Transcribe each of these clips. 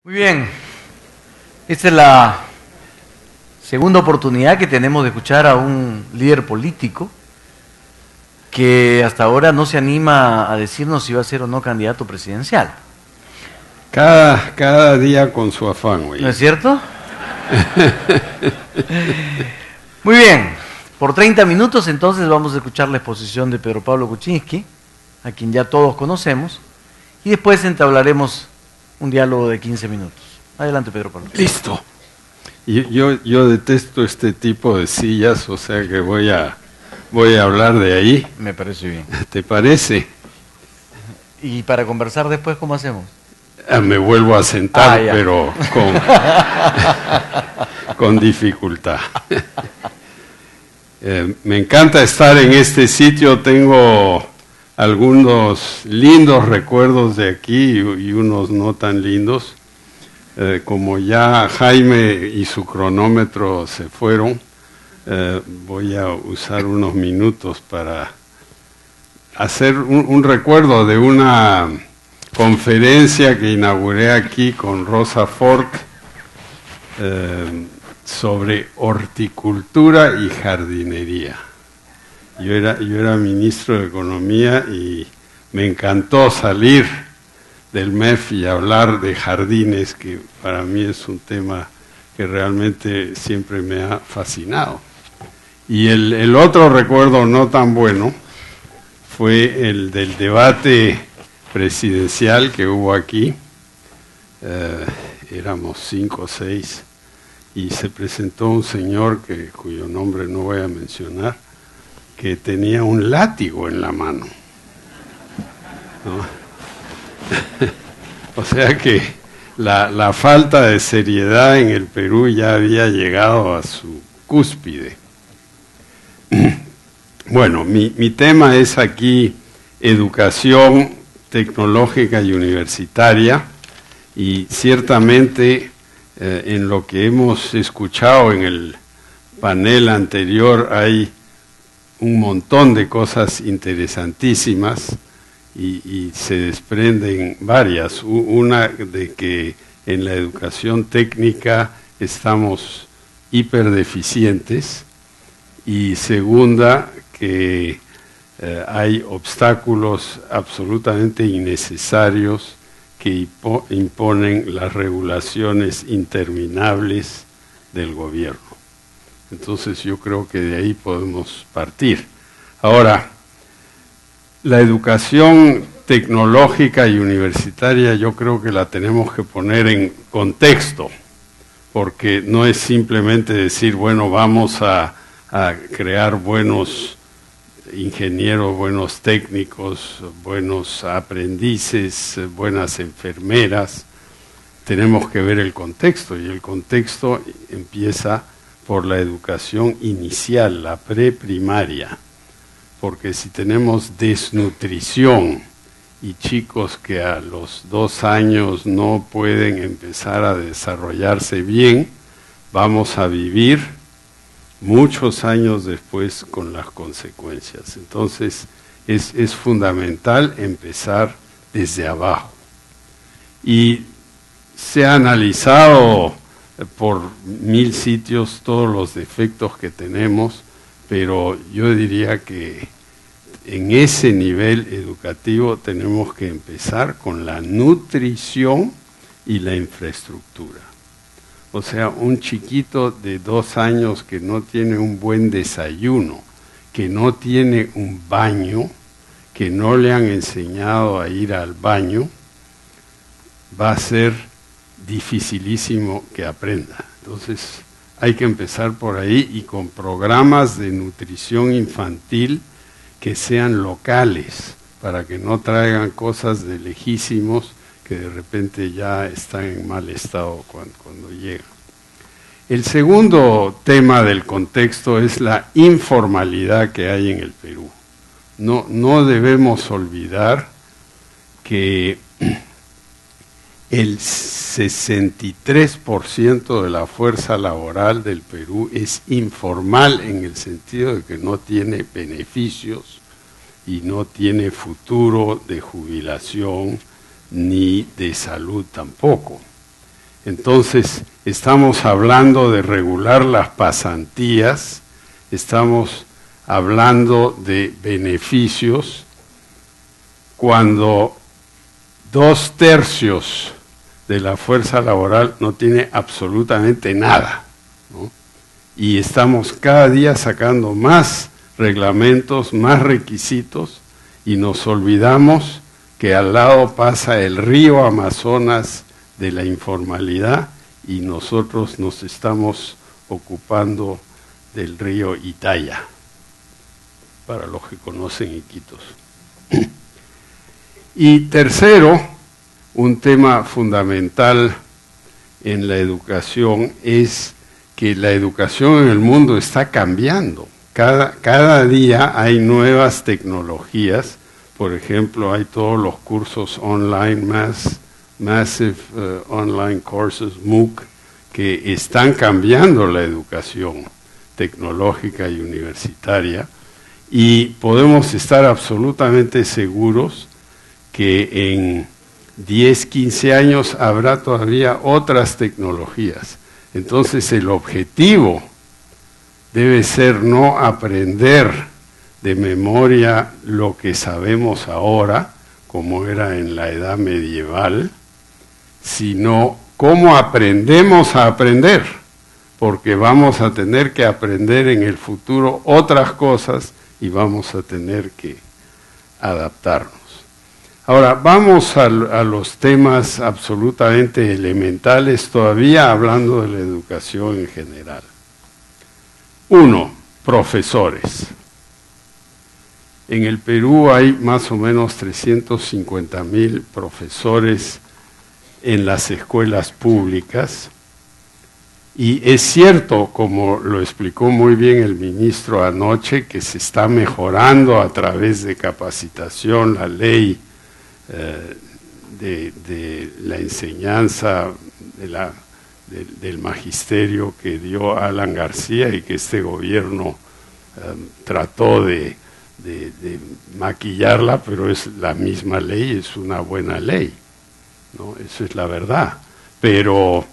Muy bien, esta es la segunda oportunidad que tenemos de escuchar a un líder político que hasta ahora no se anima a decirnos si va a ser o no candidato presidencial. Cada día con su afán, güey. ¿No es cierto? Muy bien, por 30 minutos entonces vamos a escuchar la exposición de Pedro Pablo Kuczynski, a quien ya todos conocemos, y después entablaremos un diálogo de 15 minutos. Adelante, Pedro Pablo. Listo. Yo detesto este tipo de sillas, o sea que voy a hablar de ahí. Me parece bien. ¿Te parece? ¿Y para conversar después cómo hacemos? Me vuelvo a sentar, ya. pero con dificultad. Me encanta estar en este sitio, tengo algunos lindos recuerdos de aquí y unos no tan lindos. Como ya Jaime y su cronómetro se fueron, voy a usar unos minutos para hacer un recuerdo de una conferencia que inauguré aquí con Rosa Fork sobre horticultura y jardinería. Yo era ministro de Economía y me encantó salir del MEF y hablar de jardines, que para mí es un tema que realmente siempre me ha fascinado. Y el otro recuerdo no tan bueno fue el del debate presidencial que hubo aquí. Éramos 5 o 6 y se presentó un señor cuyo nombre no voy a mencionar, que tenía un látigo en la mano, ¿no? O sea que la falta de seriedad en el Perú ya había llegado a su cúspide. Bueno, mi tema es aquí educación tecnológica y universitaria, y ciertamente en lo que hemos escuchado en el panel anterior hay un montón de cosas interesantísimas. Y se desprenden varias. Una de que en la educación técnica estamos hiperdeficientes, y segunda que hay obstáculos absolutamente innecesarios que imponen las regulaciones interminables del gobierno. Entonces yo creo que de ahí podemos partir. Ahora, la educación tecnológica y universitaria yo creo que la tenemos que poner en contexto, porque no es simplemente decir, bueno, vamos a crear buenos ingenieros, buenos técnicos, buenos aprendices, buenas enfermeras. Tenemos que ver el contexto, y el contexto empieza por la educación inicial, la preprimaria. Porque si tenemos desnutrición y chicos que a los 2 años no pueden empezar a desarrollarse bien, vamos a vivir muchos años después con las consecuencias. Entonces es fundamental empezar desde abajo. Y se ha analizado por 1000 sitios todos los defectos que tenemos, pero yo diría que en ese nivel educativo tenemos que empezar con la nutrición y la infraestructura. O sea, un chiquito de 2 años que no tiene un buen desayuno, que no tiene un baño, que no le han enseñado a ir al baño, va a ser dificilísimo que aprenda. Entonces, hay que empezar por ahí, y con programas de nutrición infantil que sean locales, para que no traigan cosas de lejísimos que de repente ya están en mal estado cuando llegan. El segundo tema del contexto es la informalidad que hay en el Perú. No debemos olvidar que el 63% de la fuerza laboral del Perú es informal, en el sentido de que no tiene beneficios y no tiene futuro de jubilación ni de salud tampoco. Entonces, estamos hablando de regular las pasantías, estamos hablando de beneficios cuando 2/3 de la fuerza laboral no tiene absolutamente nada, ¿no? Y estamos cada día sacando más reglamentos, más requisitos, y nos olvidamos que al lado pasa el río Amazonas de la informalidad y nosotros nos estamos ocupando del río Italia, para los que conocen Iquitos. Y tercero, un tema fundamental en la educación es que la educación en el mundo está cambiando. Cada día hay nuevas tecnologías. Por ejemplo, hay todos los cursos online, Massive Online Courses, MOOC, que están cambiando la educación tecnológica y universitaria, y podemos estar absolutamente seguros que en 10, 15 años habrá todavía otras tecnologías. Entonces el objetivo debe ser no aprender de memoria lo que sabemos ahora, como era en la edad medieval, sino cómo aprendemos a aprender, porque vamos a tener que aprender en el futuro otras cosas y vamos a tener que adaptarnos. Ahora, vamos a los temas absolutamente elementales, todavía hablando de la educación en general. 1. Profesores. En el Perú hay más o menos 350,000 profesores en las escuelas públicas, y es cierto, como lo explicó muy bien el ministro anoche, que se está mejorando a través de capacitación la ley de la enseñanza del magisterio que dio Alan García y que este gobierno trató de maquillarla, pero es la misma ley, es una buena ley, ¿no? Eso es la verdad. Pero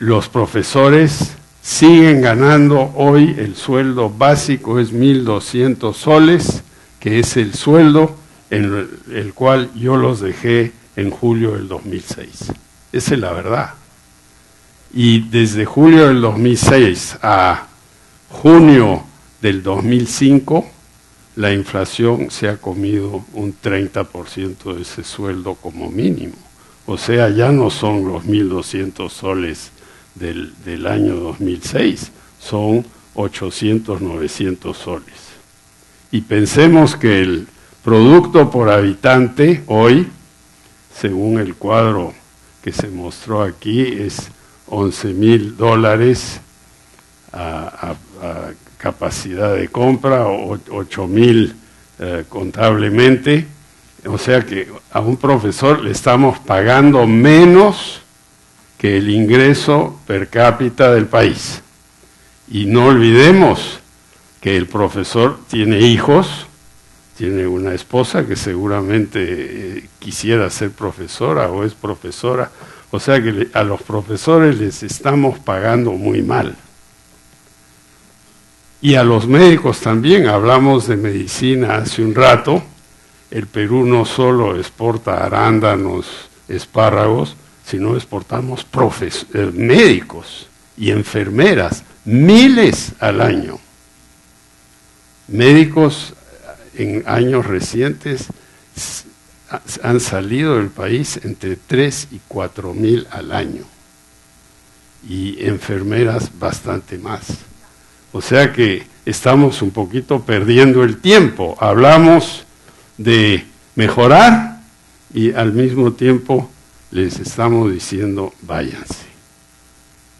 los profesores siguen ganando hoy, el sueldo básico es 1.200 soles, que es el sueldo en el cual yo los dejé en julio del 2006. Esa es la verdad. Y desde julio del 2006 a junio del 2005, la inflación se ha comido un 30% de ese sueldo como mínimo. O sea, ya no son los 1.200 soles del año 2006, son 800, 900 soles. Y pensemos que el producto por habitante hoy, según el cuadro que se mostró aquí, es $11,000 a capacidad de compra, o 8,000 contablemente. O sea que a un profesor le estamos pagando menos que el ingreso per cápita del país. Y no olvidemos que el profesor tiene hijos, tiene una esposa que seguramente quisiera ser profesora o es profesora. O sea que a los profesores les estamos pagando muy mal. Y a los médicos también. Hablamos de medicina hace un rato. El Perú no solo exporta arándanos, espárragos, sino exportamos médicos y enfermeras, miles al año. Médicos en años recientes han salido del país entre 3 y 4,000 al año, y enfermeras bastante más. O sea que estamos un poquito perdiendo el tiempo. Hablamos de mejorar y al mismo tiempo les estamos diciendo váyanse.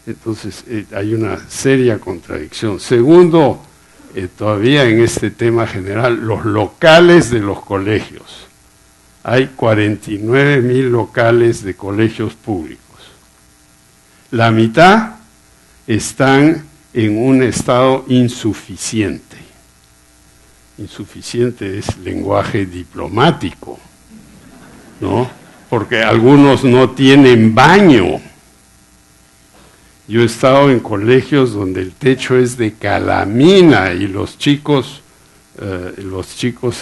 Entonces hay una seria contradicción. Segundo, todavía en este tema general, los locales de los colegios. Hay 49,000 locales de colegios públicos. La mitad están en un estado insuficiente. Insuficiente es lenguaje diplomático, ¿no? porque algunos no tienen baño. Yo he estado en colegios donde el techo es de calamina y los chicos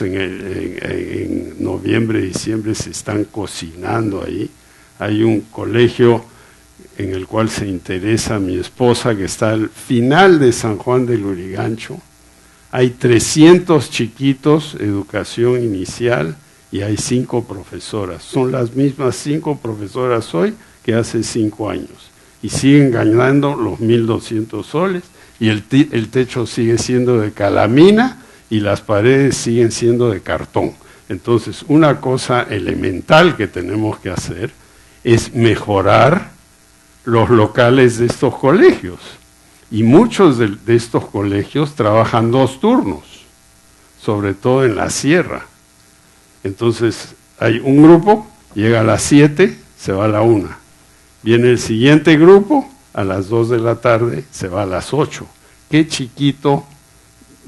en noviembre, diciembre se están cocinando ahí. Hay un colegio en el cual se interesa mi esposa, que está al final de San Juan del Lurigancho. Hay 300 chiquitos, educación inicial, y hay 5 profesoras. Son las mismas 5 profesoras hoy que hace 5 años. Y siguen ganando los 1.200 soles, y el techo sigue siendo de calamina, y las paredes siguen siendo de cartón. Entonces, una cosa elemental que tenemos que hacer es mejorar los locales de estos colegios. Y muchos de estos colegios trabajan 2 turnos, sobre todo en la sierra. Entonces, hay un grupo, llega a las 7, se va a la 1. Viene el siguiente grupo, a las 2 de la tarde, se va a las 8. ¿Qué chiquito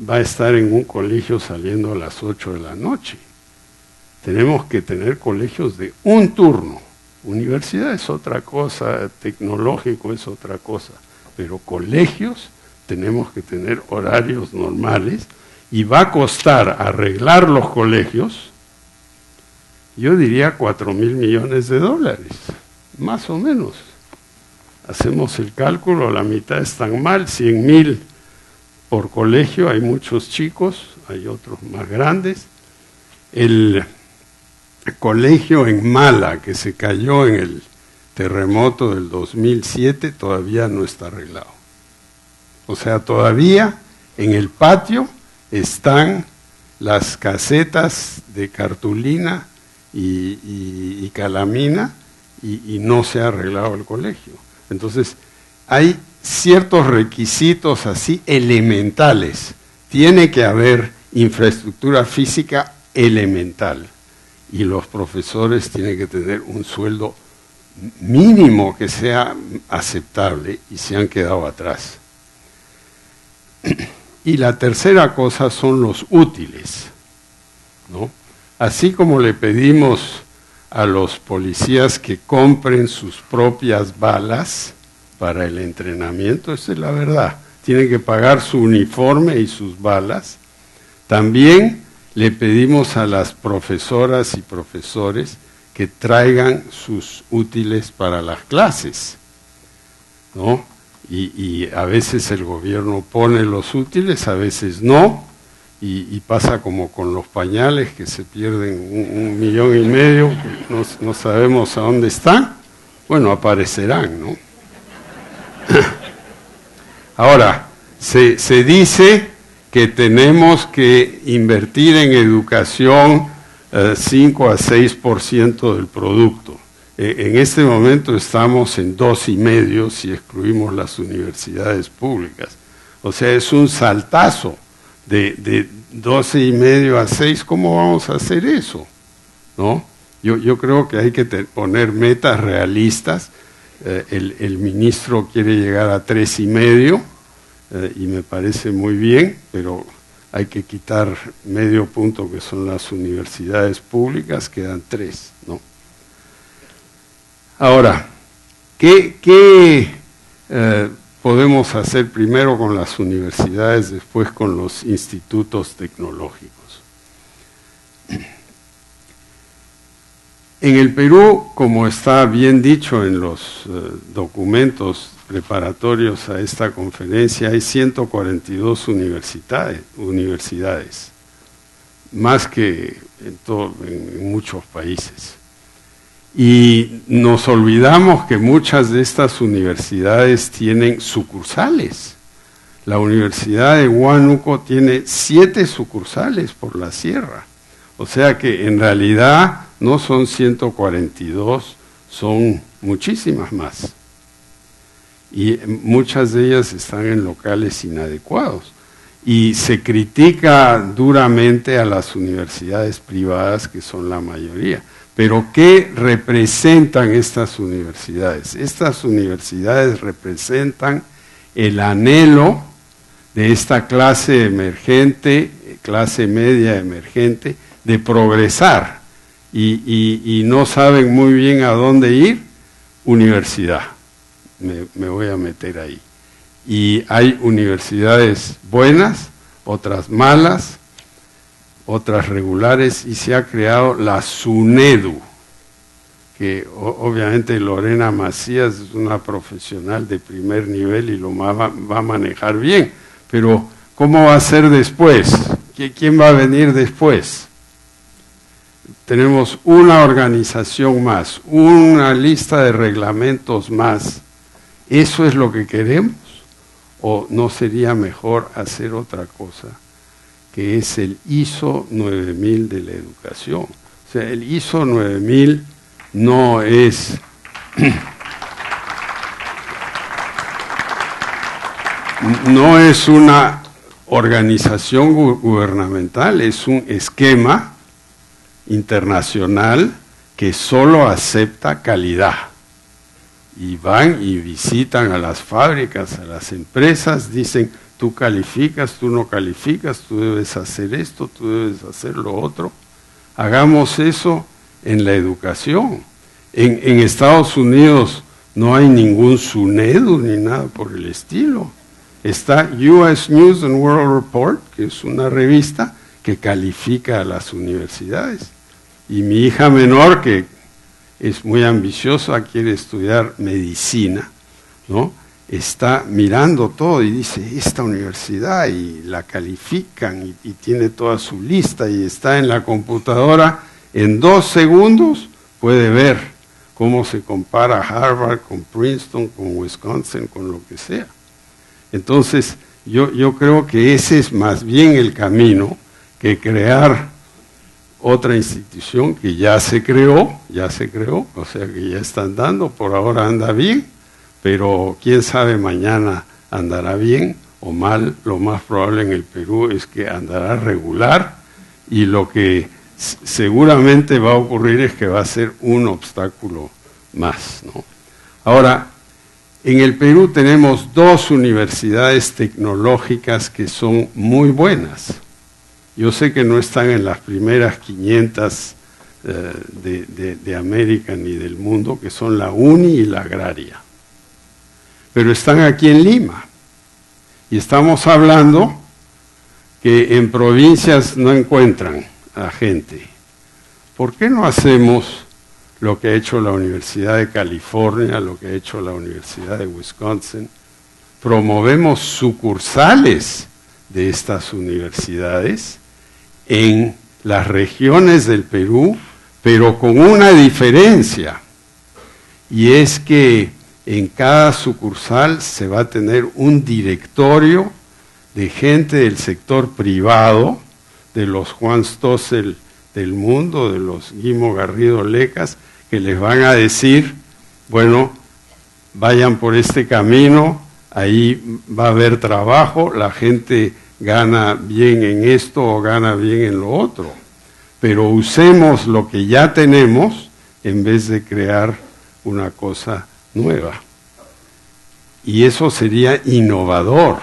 va a estar en un colegio saliendo a las 8 de la noche? Tenemos que tener colegios de un turno. Universidad es otra cosa, tecnológico es otra cosa, pero colegios tenemos que tener horarios normales, y va a costar arreglar los colegios, yo diría $4.000 millones, más o menos. Hacemos el cálculo, la mitad están mal, 100.000 por colegio, hay muchos chicos, hay otros más grandes. El colegio en Mala, que se cayó en el terremoto del 2007, todavía no está arreglado. O sea, todavía en el patio están las casetas de cartulina y calamina, y no se ha arreglado el colegio. Entonces, hay ciertos requisitos así elementales. Tiene que haber infraestructura física elemental, y los profesores tienen que tener un sueldo mínimo que sea aceptable, y se han quedado atrás. Y la tercera cosa son los útiles, ¿no? Así como le pedimos a los policías que compren sus propias balas para el entrenamiento, esa es la verdad, tienen que pagar su uniforme y sus balas. También le pedimos a las profesoras y profesores que traigan sus útiles para las clases, ¿no? Y a veces el gobierno pone los útiles, a veces no, y pasa como con los pañales, que se pierden 1,5 millones, que no sabemos a dónde están. Bueno, aparecerán, ¿no? Ahora, se dice que tenemos que invertir en educación 5 a 6% del producto. En este momento estamos en 2,5% si excluimos las universidades públicas. O sea, es un saltazo de 12,5% a 6%. ¿Cómo vamos a hacer eso? ¿No? Yo creo que hay que poner metas realistas. El ministro quiere llegar a 3,5%, y me parece muy bien, pero hay que quitar medio punto, que son las universidades públicas, quedan 3, ¿no? Ahora, ¿qué podemos hacer primero con las universidades, después con los institutos tecnológicos? En el Perú, como está bien dicho en los documentos preparatorios a esta conferencia, hay 142 universidades, más que en muchos países. Y nos olvidamos que muchas de estas universidades tienen sucursales. La Universidad de Huánuco tiene 7 sucursales por la sierra. O sea que en realidad no son 142, son muchísimas más. Y muchas de ellas están en locales inadecuados. Y se critica duramente a las universidades privadas, que son la mayoría. Pero ¿qué representan estas universidades? Estas universidades representan el anhelo de esta clase emergente, clase media emergente, de progresar. y no saben muy bien a dónde ir, universidad. Me voy a meter ahí. Y hay universidades buenas, otras malas, otras regulares, y se ha creado la SUNEDU, que obviamente Lorena Macías es una profesional de primer nivel y lo va a manejar bien, pero ¿cómo va a ser después? ¿Quién va a venir después? Tenemos una organización más, una lista de reglamentos más. ¿Eso es lo que queremos? ¿O no sería mejor hacer otra cosa, que es el ISO 9000 de la educación? O sea, el ISO 9000 no es una organización gubernamental, es un esquema internacional que solo acepta calidad. Y van y visitan a las fábricas, a las empresas, dicen, tú calificas, tú no calificas, tú debes hacer esto, tú debes hacer lo otro. Hagamos eso en la educación. En Estados Unidos no hay ningún SUNEDU ni nada por el estilo. Está US News and World Report, que es una revista que califica a las universidades. Y mi hija menor, que es muy ambiciosa, quiere estudiar medicina, ¿no? Está mirando todo y dice, esta universidad, y la califican y tiene toda su lista y está en la computadora, en 2 segundos puede ver cómo se compara Harvard con Princeton, con Wisconsin, con lo que sea. Entonces, yo creo que ese es más bien el camino que crear otra institución que ya se creó, o sea que ya está andando, por ahora anda bien, pero quién sabe mañana andará bien o mal. Lo más probable en el Perú es que andará regular, y lo que seguramente va a ocurrir es que va a ser un obstáculo más, ¿no? Ahora, en el Perú tenemos 2 universidades tecnológicas que son muy buenas. Yo sé que no están en las primeras 500 de América ni del mundo, que son la UNI y la Agraria. Pero están aquí en Lima. Y estamos hablando que en provincias no encuentran a gente. ¿Por qué no hacemos lo que ha hecho la Universidad de California, lo que ha hecho la Universidad de Wisconsin? Promovemos sucursales de estas universidades en las regiones del Perú, pero con una diferencia, y es que en cada sucursal se va a tener un directorio de gente del sector privado, de los Juan Stossel del mundo, de los Guimo Garrido Lecas, que les van a decir, bueno, vayan por este camino, ahí va a haber trabajo, la gente gana bien en esto o gana bien en lo otro, pero usemos lo que ya tenemos en vez de crear una cosa nueva. Y eso sería innovador.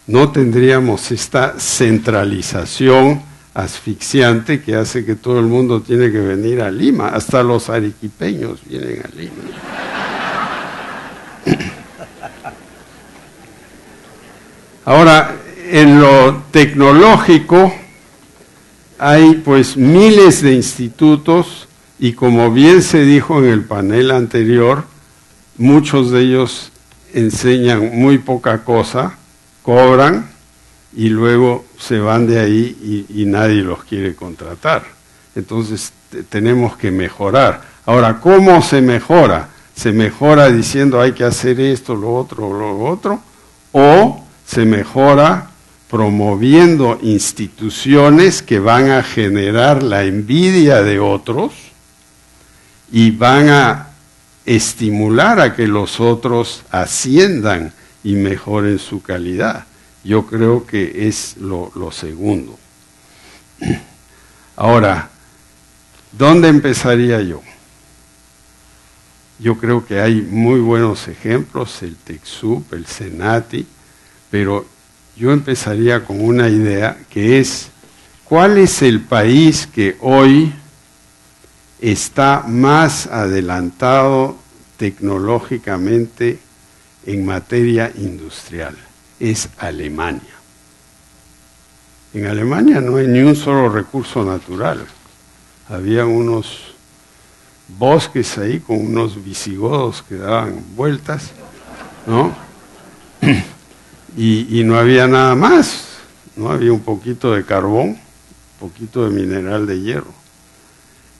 No tendríamos esta centralización asfixiante que hace que todo el mundo tiene que venir a Lima, hasta los arequipeños vienen a Lima. Ahora, en lo tecnológico hay pues miles de institutos, y como bien se dijo en el panel anterior, muchos de ellos enseñan muy poca cosa, cobran y luego se van de ahí y nadie los quiere contratar. Entonces tenemos que mejorar. Ahora, ¿cómo se mejora? ¿Se mejora diciendo hay que hacer esto, lo otro? ¿O se mejora promoviendo instituciones que van a generar la envidia de otros y van a estimular a que los otros asciendan y mejoren su calidad? Yo creo que es lo segundo. Ahora, ¿dónde empezaría yo? Yo creo que hay muy buenos ejemplos, el TECSUP, el CENATI, pero yo empezaría con una idea que es, ¿cuál es el país que hoy está más adelantado tecnológicamente en materia industrial. Es Alemania. En Alemania no hay ni un solo recurso natural. Había unos bosques ahí con unos visigodos que daban vueltas, ¿no? Y no había nada más, ¿no? Había un poquito de carbón, un poquito de mineral de hierro.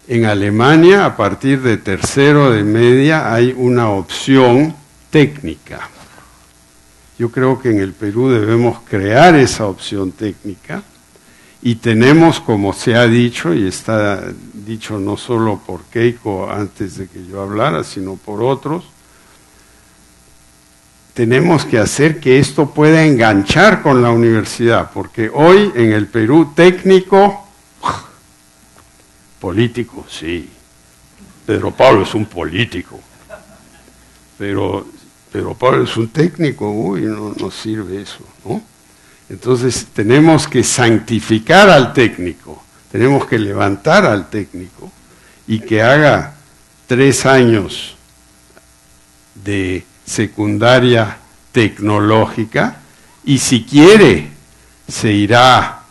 En Alemania, a partir de tercero de media, hay una opción técnica. Yo creo que en el Perú debemos crear esa opción técnica y tenemos, como se ha dicho, y está dicho no solo por Keiko antes de que yo hablara, sino por otros, tenemos que hacer que esto pueda enganchar con la universidad, porque hoy en el Perú técnico, político, sí, Pedro Pablo es un político, pero Pablo es un técnico, uy, no sirve eso, ¿no? Entonces tenemos que santificar al técnico, tenemos que levantar al técnico y que haga 3 años de secundaria tecnológica y si quiere se irá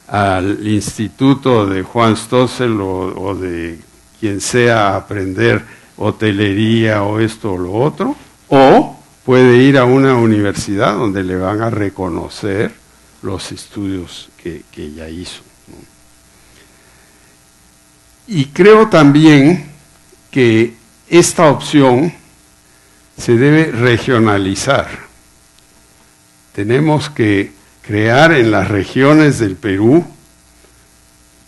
al instituto de Juan Stossel o de quien sea a aprender hotelería o esto o lo otro, o puede ir a una universidad donde le van a reconocer los estudios que ella hizo, ¿no? Y creo también que esta opción se debe regionalizar. Tenemos que crear en las regiones del Perú,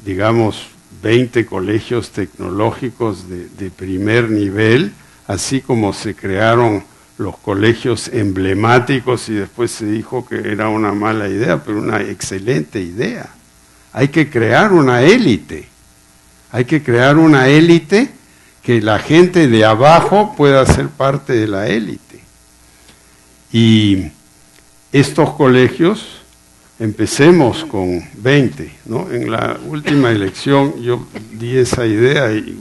digamos, 20 colegios tecnológicos de primer nivel, así como se crearon los colegios emblemáticos y después se dijo que era una mala idea, pero una excelente idea. Hay que crear una élite. Hay que crear una élite que la gente de abajo pueda ser parte de la élite. Y estos colegios, empecemos con 20, ¿no? En la última elección yo di esa idea y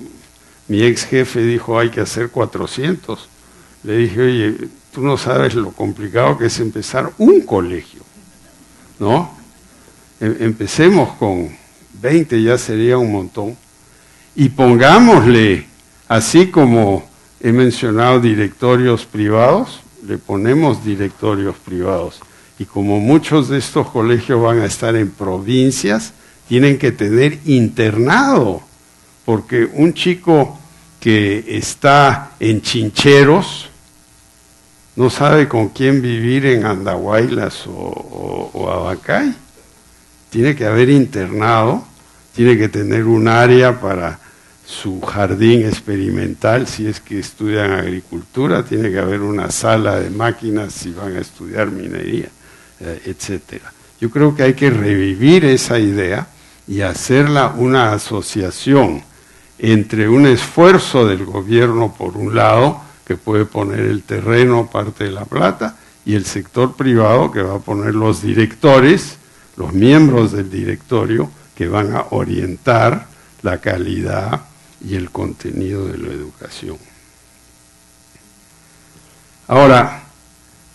mi ex jefe dijo hay que hacer 400. Le dije, oye, tú no sabes lo complicado que es empezar un colegio, ¿no? Empecemos con 20, ya sería un montón. Y pongámosle, así como he mencionado directorios privados, le ponemos directorios privados. Y como muchos de estos colegios van a estar en provincias, tienen que tener internado, porque un chico que está en Chincheros no sabe con quién vivir en Andahuaylas o Abacay. Tiene que haber internado, tiene que tener un área para su jardín experimental si es que estudian agricultura, tiene que haber una sala de máquinas si van a estudiar minería, etcétera. Yo creo que hay que revivir esa idea y hacerla una asociación entre un esfuerzo del gobierno por un lado, que puede poner el terreno, parte de la plata, y el sector privado que va a poner los directores, los miembros del directorio, que van a orientar la calidad y el contenido de la educación. Ahora,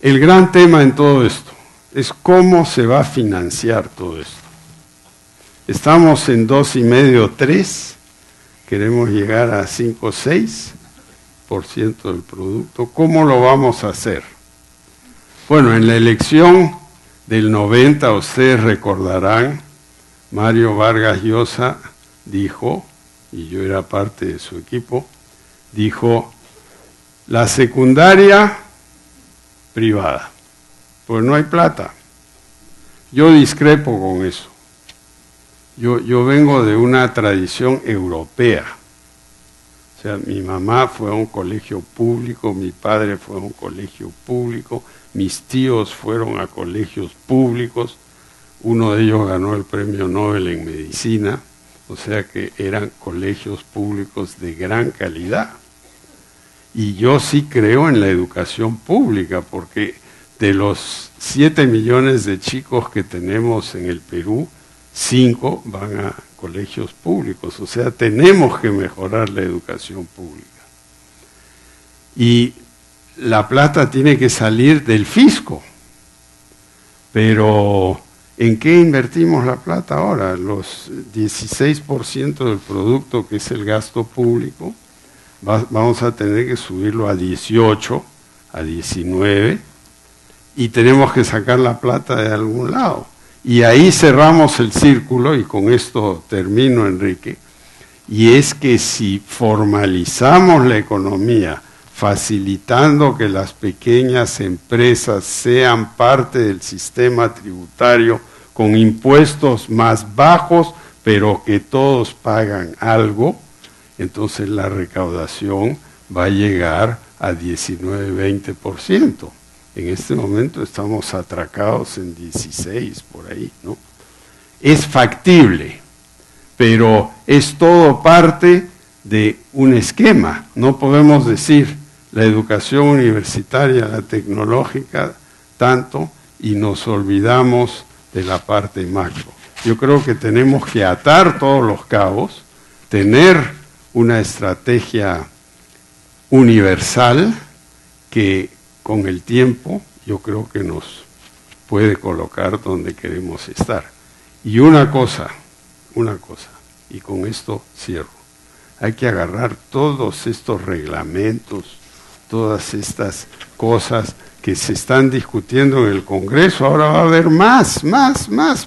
el gran tema en todo esto es cómo se va a financiar todo esto. Estamos en 2,5, 3, queremos llegar a 5, 6% del producto. ¿Cómo lo vamos a hacer? Bueno, en la elección del 90, ustedes recordarán, Mario Vargas Llosa dijo, y yo era parte de su equipo, dijo, la secundaria privada, pues no hay plata. Yo discrepo con eso. Yo vengo de una tradición europea. O sea, mi mamá fue a un colegio público, mi padre fue a un colegio público, mis tíos fueron a colegios públicos, uno de ellos ganó el premio Nobel en medicina, o sea que eran colegios públicos de gran calidad. Y yo sí creo en la educación pública, porque de los 7 millones de chicos que tenemos en el Perú, 5 van a colegios públicos. O sea, tenemos que mejorar la educación pública. Y la plata tiene que salir del fisco. Pero, ¿en qué invertimos la plata ahora? Los 16% del producto, que es el gasto público, vamos a tener que subirlo a 18, a 19, y tenemos que sacar la plata de algún lado. Y ahí cerramos el círculo, y con esto termino, Enrique, y es que si formalizamos la economía, facilitando que las pequeñas empresas sean parte del sistema tributario con impuestos más bajos, pero que todos pagan algo, entonces la recaudación va a llegar a 19-20%. En este momento estamos atracados en 16, por ahí, ¿no? Es factible, pero es todo parte de un esquema. No podemos decir la educación universitaria, la tecnológica, tanto, y nos olvidamos de la parte macro. Yo creo que tenemos que atar todos los cabos, tener una estrategia universal que con el tiempo yo creo que nos puede colocar donde queremos estar. Y una cosa, y con esto cierro, hay que agarrar todos estos reglamentos, todas estas cosas que se están discutiendo en el Congreso. Ahora va a haber más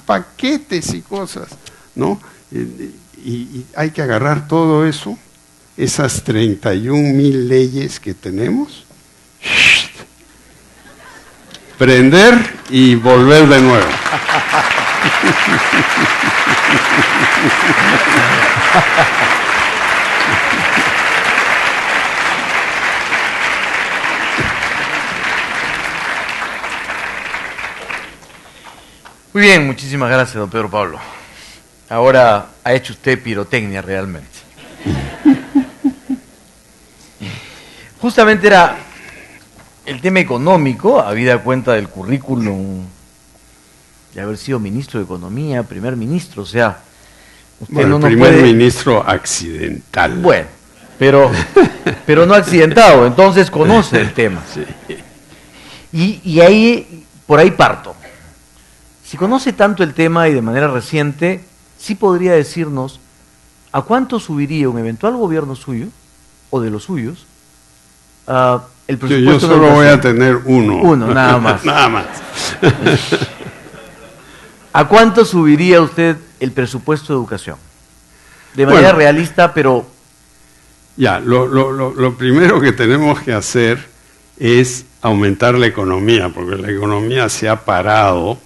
paquetes y cosas, ¿no? Y hay que agarrar todo eso, esas 31,000 leyes que tenemos, prender y volver de nuevo. Muy bien, muchísimas gracias, don Pedro Pablo. Ahora ha hecho usted pirotecnia realmente. Justamente era el tema económico, habida cuenta del currículum de haber sido ministro de Economía, primer ministro, o sea, usted bueno, no nos primer puede... ministro accidental. Bueno, pero no accidentado, entonces conoce el tema. Sí. Y ahí, por ahí parto. Si conoce tanto el tema y de manera reciente, sí podría decirnos a cuánto subiría un eventual gobierno suyo, o de los suyos, el presupuesto. Yo solo voy a tener uno. Uno, nada más. Nada más. ¿A cuánto subiría usted el presupuesto de educación? De manera realista, pero... Ya, lo primero que tenemos que hacer es aumentar la economía, porque la economía se ha parado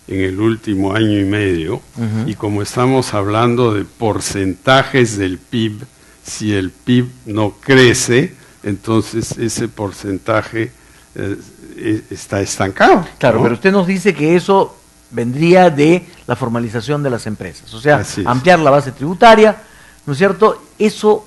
en el último año y medio, y como estamos hablando de porcentajes del PIB, si el PIB no crece, entonces ese porcentaje está estancado. Claro, ¿no? pero usted nos dice que eso vendría de la formalización de las empresas, o sea, ampliar la base tributaria, ¿no es cierto? Eso,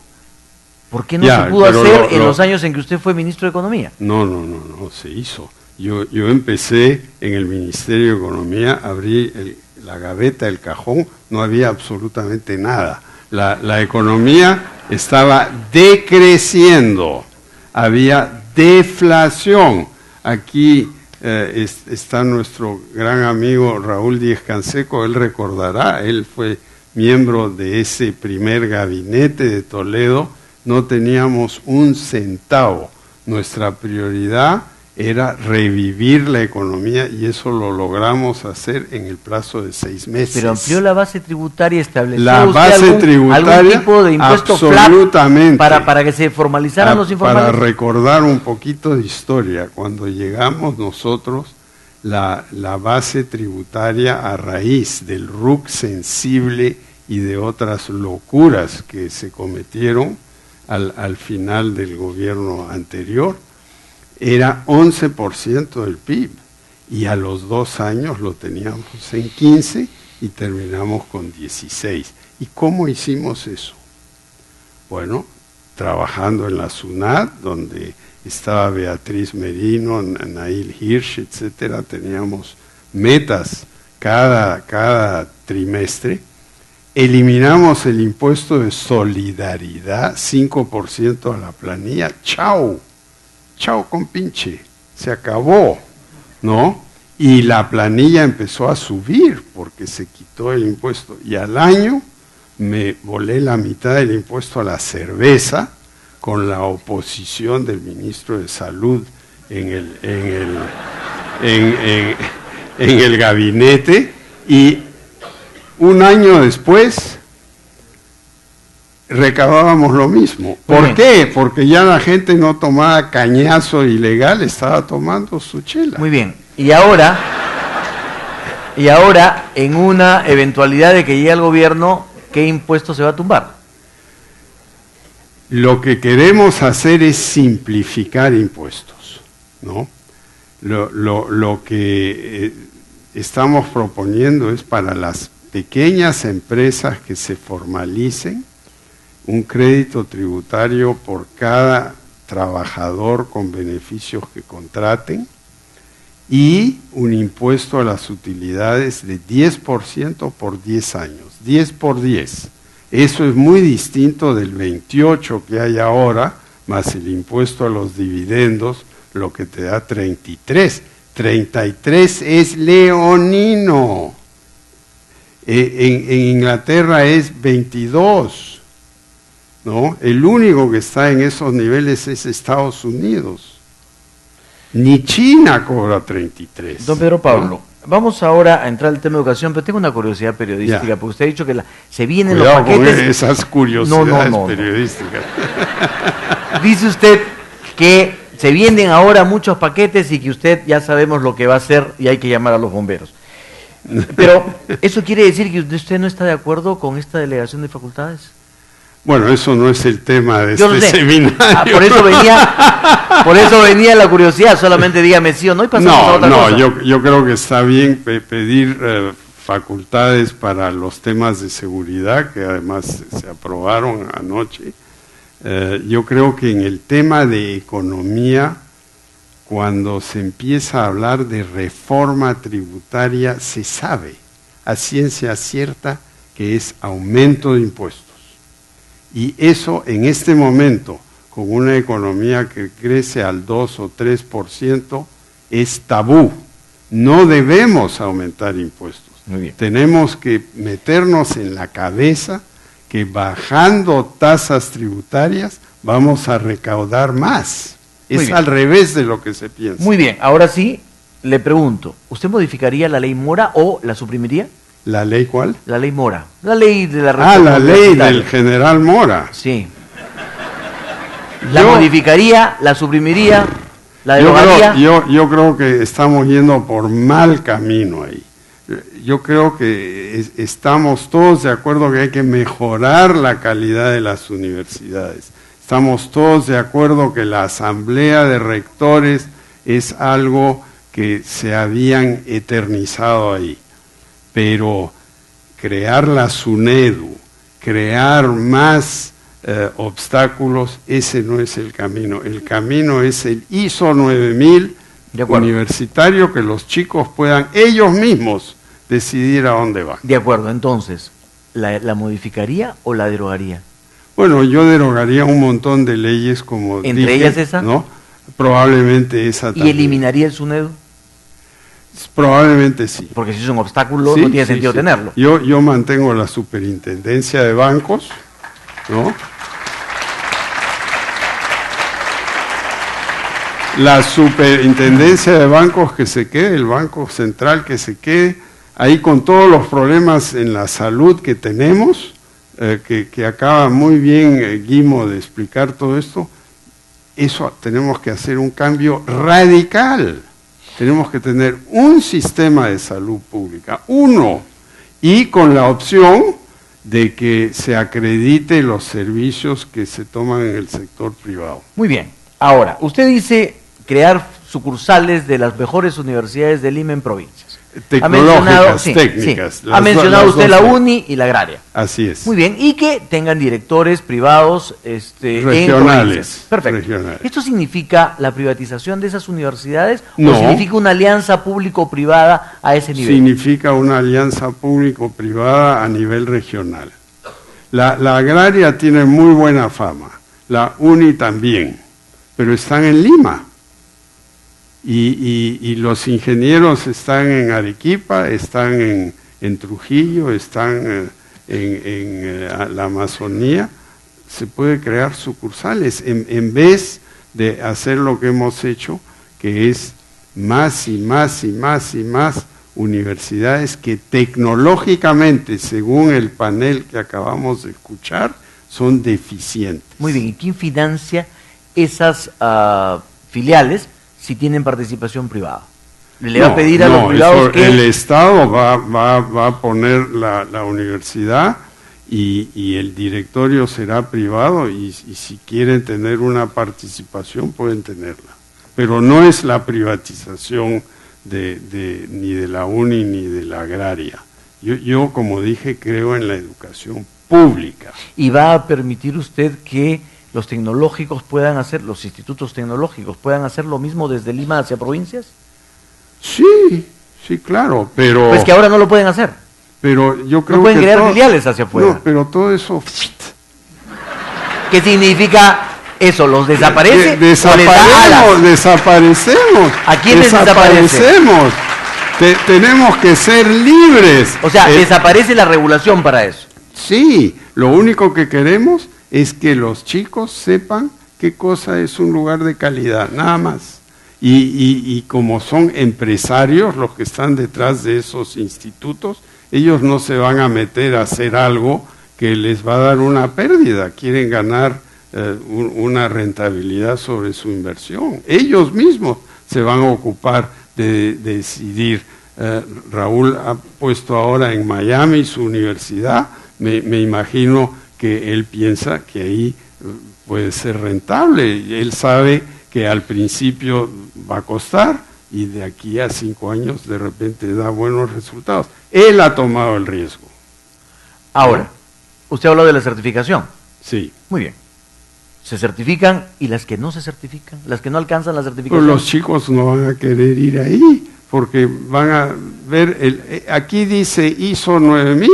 ¿por qué no se pudo hacer en los años en que usted fue ministro de Economía? No, se hizo. Yo empecé en el Ministerio de Economía, abrí la gaveta, el cajón, no había absolutamente nada. La economía estaba decreciendo, había deflación. Aquí está nuestro gran amigo Raúl Díez Canseco, él recordará, él fue miembro de ese primer gabinete de Toledo, no teníamos un centavo. Nuestra prioridad era revivir la economía y eso lo logramos hacer en el plazo de 6 meses. Pero amplió la base tributaria, estableció la base tributaria, algún tipo de impuesto absolutamente, para que se formalizaran los informales. Para recordar un poquito de historia, cuando llegamos nosotros, la base tributaria a raíz del RUC sensible y de otras locuras que se cometieron al final del gobierno anterior, era 11% del PIB, y a los 2 años lo teníamos en 15 y terminamos con 16. ¿Y cómo hicimos eso? Bueno, trabajando en la SUNAT, donde estaba Beatriz Merino, Nail Hirsch, etcétera, teníamos metas cada trimestre. Eliminamos el impuesto de solidaridad, 5% a la planilla. ¡Chao! ¡Chao, compinche! Se acabó, ¿no? Y la planilla empezó a subir porque se quitó el impuesto. Y al año me volé la mitad del impuesto a la cerveza con la oposición del ministro de Salud en el gabinete, y un año después recabábamos lo mismo. ¿Por qué? Porque ya la gente no tomaba cañazo ilegal, estaba tomando su chela. Muy bien. Y ahora, en una eventualidad de que llegue al gobierno, ¿qué impuesto se va a tumbar? Lo que queremos hacer es simplificar impuestos, ¿no? Lo que estamos proponiendo es para las pequeñas empresas que se formalicen un crédito tributario por cada trabajador con beneficios que contraten y un impuesto a las utilidades de 10% por 10 años, 10 por 10. Eso es muy distinto del 28 que hay ahora, más el impuesto a los dividendos, lo que te da 33. 33 es leonino. En Inglaterra es 22, ¿no? El único que está en esos niveles es Estados Unidos. Ni China cobra 33. Don Pedro Pablo, vamos ahora a entrar al tema de educación, pero tengo una curiosidad periodística, porque usted ha dicho que se vienen Cuidado los paquetes. Con esas curiosidades no. periodísticas. Dice usted que se vienen ahora muchos paquetes y que usted ya sabemos lo que va a hacer y hay que llamar a los bomberos. Pero, ¿eso quiere decir que usted no está de acuerdo con esta delegación de facultades? Bueno, eso no es el tema de Yo este seminario. Por eso venía la curiosidad, solamente dígame sí o no y pasamos a otra cosa. Yo creo que está bien pedir facultades para los temas de seguridad, que además se aprobaron anoche. Yo creo que en el tema de economía, cuando se empieza a hablar de reforma tributaria, se sabe a ciencia cierta que es aumento de impuestos. Y eso en este momento, con una economía que crece al 2 o 3%, es tabú. No debemos aumentar impuestos. Muy bien. Tenemos que meternos en la cabeza que bajando tasas tributarias vamos a recaudar más. Es al revés de lo que se piensa. Muy bien, ahora sí, le pregunto, ¿usted modificaría la ley Mora o la suprimiría? ¿La ley cuál? La ley Mora, la ley de la reforma la ley del general Mora. Sí. ¿La modificaría, la suprimiría, la derogaría? Yo creo que estamos yendo por mal camino ahí. Yo creo que estamos todos de acuerdo que hay que mejorar la calidad de las universidades. Estamos todos de acuerdo que la asamblea de rectores es algo que se habían eternizado ahí. Pero crear la SUNEDU, crear más obstáculos, ese no es el camino. El camino es el ISO 9000 universitario, que los chicos puedan ellos mismos decidir a dónde van. De acuerdo, entonces, ¿la modificaría o la derogaría? Bueno, yo derogaría un montón de leyes como ¿Entre dije, ellas esa? ¿no? Probablemente esa también. ¿Y eliminaría el SUNEDU? Probablemente sí. Porque si es un obstáculo, no tiene sentido tenerlo. Yo mantengo la superintendencia de bancos, ¿no? La superintendencia de bancos que se quede, el Banco Central que se quede, ahí con todos los problemas en la salud que tenemos, que acaba muy bien Guimo de explicar todo esto, eso tenemos que hacer un cambio radical. Tenemos que tener un sistema de salud pública, uno, y con la opción de que se acredite los servicios que se toman en el sector privado. Muy bien. Ahora, usted dice crear sucursales de las mejores universidades de Lima en provincias. Tecnológicas, técnicas. Sí. Ha mencionado usted la UNI y la agraria. Así es. Muy bien, y que tengan directores privados regionales. Perfecto. Regionales. ¿Esto significa la privatización de esas universidades No. o significa una alianza público-privada a ese nivel? Significa una alianza público-privada a nivel regional. La agraria tiene muy buena fama, la UNI también, pero están en Lima. Y los ingenieros están en Arequipa, están en Trujillo, están en la Amazonía. Se puede crear sucursales en vez de hacer lo que hemos hecho, que es más y más y más y más universidades que tecnológicamente, según el panel que acabamos de escuchar, son deficientes. Muy bien, ¿y quién financia esas filiales si tienen participación privada? Le va a pedir a los privados que... El Estado va a poner la universidad y el directorio será privado y si quieren tener una participación pueden tenerla. Pero no es la privatización ni de la UNI ni de la agraria. Yo, como dije, creo en la educación pública. ¿Y va a permitir usted que los tecnológicos puedan hacer, los institutos tecnológicos puedan hacer lo mismo desde Lima hacia provincias? Sí, claro, pero... Pues que ahora no lo pueden hacer. Pero yo creo no pueden que crear filiales hacia afuera. No, pero todo eso... ¿Qué significa eso? ¿Los desaparece o les da alas? Desaparecemos. ¿A quiénes desaparecemos? Tenemos que ser libres. O sea, desaparece la regulación para eso. Sí, lo único que queremos es que los chicos sepan qué cosa es un lugar de calidad, nada más. Y como son empresarios los que están detrás de esos institutos, ellos no se van a meter a hacer algo que les va a dar una pérdida, quieren ganar una rentabilidad sobre su inversión. Ellos mismos se van a ocupar de decidir. Raúl ha puesto ahora en Miami su universidad, me imagino que él piensa que ahí puede ser rentable. Él sabe que al principio va a costar y de aquí a 5 años de repente da buenos resultados. Él ha tomado el riesgo. Ahora, usted habló de la certificación. Sí. Muy bien. Se certifican y las que no se certifican, las que no alcanzan la certificación. Pues los chicos no van a querer ir ahí porque van a ver, aquí dice ISO 9000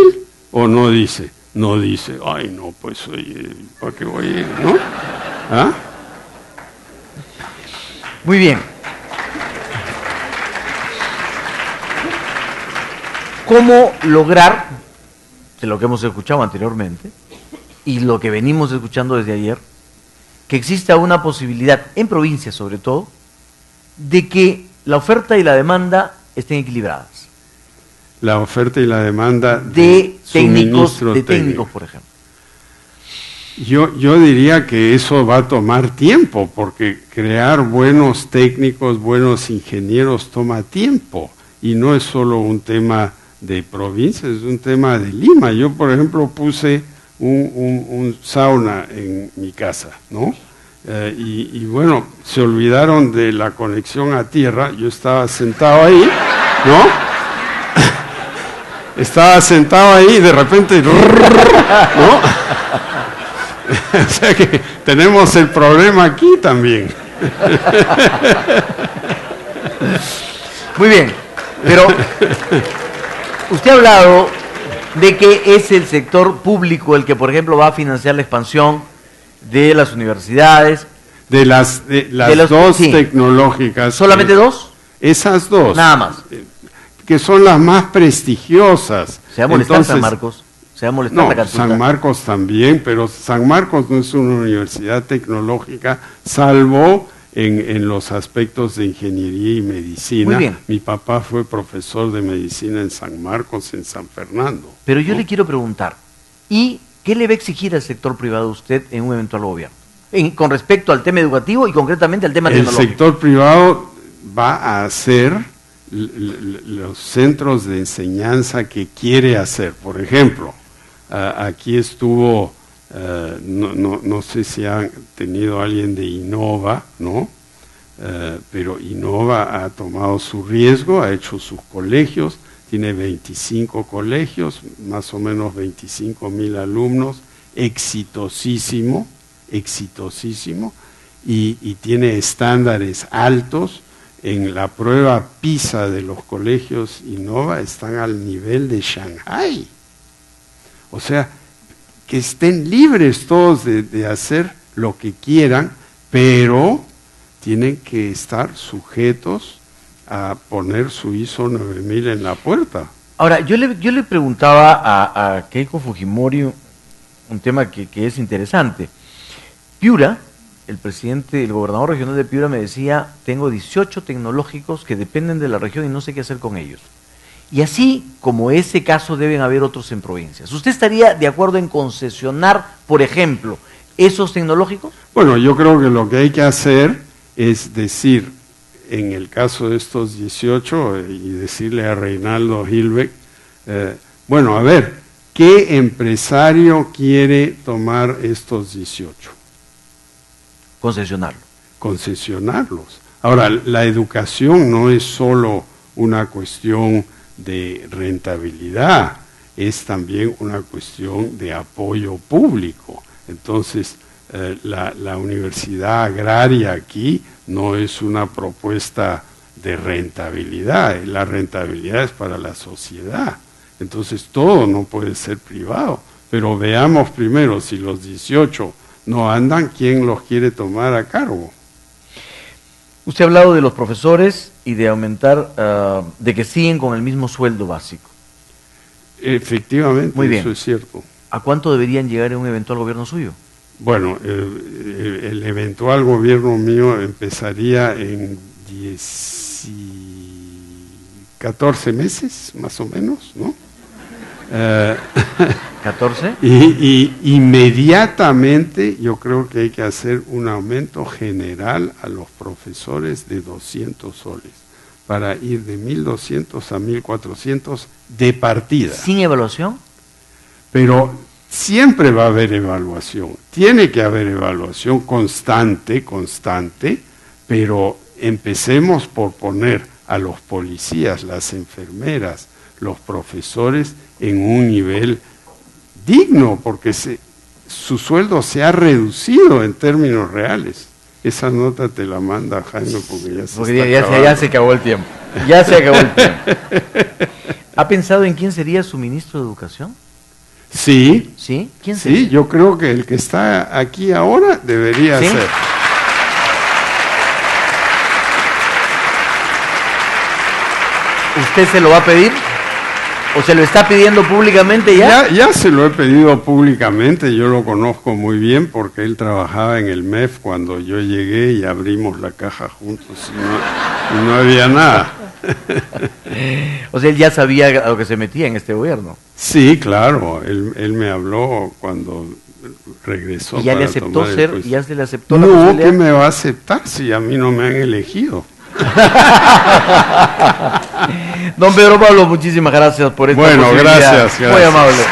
o no dice. No dice, ay no, pues oye, ¿para qué voy a ir? ¿No? ¿Ah? Muy bien. ¿Cómo lograr, de lo que hemos escuchado anteriormente, y lo que venimos escuchando desde ayer, que exista una posibilidad, en provincias sobre todo, de que la oferta y la demanda estén equilibradas? La oferta y la demanda de técnicos, por ejemplo. Yo diría que eso va a tomar tiempo, porque crear buenos técnicos, buenos ingenieros toma tiempo, y no es solo un tema de provincias, es un tema de Lima. Yo, por ejemplo, puse un sauna en mi casa, ¿no? Y bueno, se olvidaron de la conexión a tierra, yo estaba sentado ahí, ¿no? Estaba sentado ahí y de repente, ¿no? O sea que tenemos el problema aquí también. Muy bien, pero usted ha hablado de que es el sector público el que, por ejemplo, va a financiar la expansión de las universidades. De las dos tecnológicas. ¿Solamente dos? Esas dos. Nada más. Que son las más prestigiosas. ¿Se va a molestar San Marcos? ¿Se va a molestar la Calcuta? San Marcos también, pero San Marcos no es una universidad tecnológica, salvo en los aspectos de ingeniería y medicina. Muy bien. Mi papá fue profesor de medicina en San Marcos, en San Fernando. Pero yo le quiero preguntar, ¿y qué le va a exigir al sector privado usted en un eventual gobierno? Con respecto al tema educativo y concretamente al tema tecnológico. El sector privado va a hacer los centros de enseñanza que quiere hacer. Por ejemplo, aquí estuvo, no sé si han tenido alguien de Innova, ¿no? pero Innova ha tomado su riesgo, ha hecho sus colegios, tiene 25 colegios, más o menos 25.000 alumnos, exitosísimo, y tiene estándares altos. En la prueba PISA de los colegios Innova están al nivel de Shanghái. O sea, que estén libres todos de hacer lo que quieran, pero tienen que estar sujetos a poner su ISO 9000 en la puerta. Ahora, yo le preguntaba a Keiko Fujimori un tema que es interesante. Piura, el gobernador regional de Piura me decía, tengo 18 tecnológicos que dependen de la región y no sé qué hacer con ellos. Y así como ese caso deben haber otros en provincias. ¿Usted estaría de acuerdo en concesionar, por ejemplo, esos tecnológicos? Bueno, yo creo que lo que hay que hacer es decir, en el caso de estos 18, y decirle a Reinaldo Hilbeck, bueno, a ver, ¿qué empresario quiere tomar estos 18? Concesionarlo. Concesionarlos. Ahora, la educación no es solo una cuestión de rentabilidad, es también una cuestión de apoyo público. Entonces, la universidad agraria aquí no es una propuesta de rentabilidad, la rentabilidad es para la sociedad. Entonces, todo no puede ser privado. Pero veamos primero, si los 18 no andan, ¿quién los quiere tomar a cargo? Usted ha hablado de los profesores y de aumentar, de que siguen con el mismo sueldo básico. Efectivamente, muy bien. Eso es cierto. ¿A cuánto deberían llegar en un eventual gobierno suyo? Bueno, el eventual gobierno mío empezaría en 14 meses, más o menos, ¿no? ¿14? Y inmediatamente yo creo que hay que hacer un aumento general a los profesores de 200 soles, para ir de 1.200 a 1.400 de partida. ¿Sin evaluación? Pero siempre va a haber evaluación, tiene que haber evaluación constante, pero empecemos por poner a los policías, las enfermeras, los profesores en un nivel digno, porque su sueldo se ha reducido en términos reales. Esa nota te la manda Jaime porque ya se acabó el tiempo. Ya se acabó el tiempo. ¿Ha pensado en quién sería su ministro de Educación? Sí. ¿Sí? ¿Quién sería? Sí, yo creo que el que está aquí ahora debería ¿Sí? ser. ¿Usted se lo va a pedir? ¿O se lo está pidiendo públicamente ya? Ya se lo he pedido públicamente, yo lo conozco muy bien porque él trabajaba en el MEF cuando yo llegué y abrimos la caja juntos y no había nada. O sea, él ya sabía a lo que se metía en este gobierno. Sí, claro, él me habló cuando regresó. ¿Y ya le aceptó ser? ¿Ya se le aceptó la No, posibilidad? ¿qué me va a aceptar si a mí no me han elegido? Don Pedro Pablo, muchísimas gracias por esta posibilidad. Gracias. Muy amable.